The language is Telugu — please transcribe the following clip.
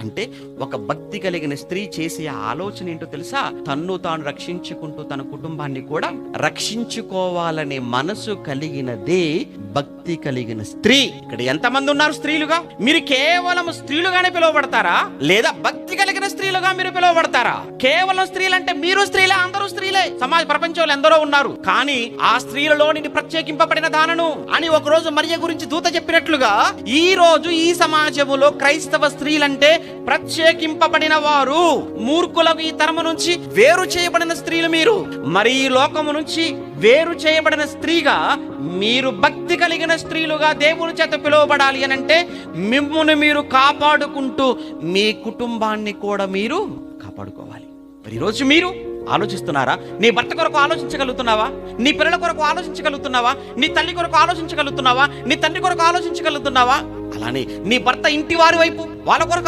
అంటే ఒక భక్తి కలిగిన స్త్రీ చేసే ఆలోచన ఏంటో తెలుసా? తన్ను తాను రక్షించుకుంటూ తన కుటుంబాన్ని కూడా రక్షించుకోవాలనే మనసు కలిగినదే భక్తి కలిగిన స్త్రీ. ఇక్కడ ఎంతమంది ఉన్నారు స్త్రీలుగా? మీరు కేవలం స్త్రీలుగానే పిలువబడతారా, లేదా భక్తి కలిగిన స్త్రీలుగా మీరు పిలువబడతారా? కేవలం స్త్రీలంటే మీరు స్త్రీలే, అందరూ స్త్రీలే. సమాజ ప్రపంచంలో ఎందరో ఉన్నారు, కానీ ఆ స్త్రీలలో నేను ప్రత్యేకింపబడిన దానను అని ఒక రోజు మరియ గురించి దూత చెప్పినట్లుగా, ఈ రోజు ఈ సమాజములో క్రైస్తవ స్త్రీలంటే ప్రత్యేకింపబడిన వారు. మూర్ఖులకు ఈ తరము నుంచి వేరు చేయబడిన స్త్రీలు మీరు. మరి ఈ లోకము నుంచి వేరు చేయబడిన స్త్రీగా మీరు భక్తి కలిగిన స్త్రీలుగా దేవుని చేత పిలువబడాలి అని అంటే మిమ్మును మీరు కాపాడుకుంటూ మీ కుటుంబాన్ని కూడా మీరు కాపాడుకోవాలి. మరి ఈరోజు మీరు ఆలోచిస్తున్నారా? నీ భర్త కొరకు ఆలోచించగలుగుతున్నావా? నీ పిల్లల కొరకు ఆలోచించగలుగుతున్నావా? నీ తల్లి కొరకు ఆలోచించగలుగుతున్నావా? నీ తండ్రి కొరకు ఆలోచించగలుగుతున్నావా? అలానే నీ భర్త ఇంటి వారి వైపు వాళ్ళ కొరకు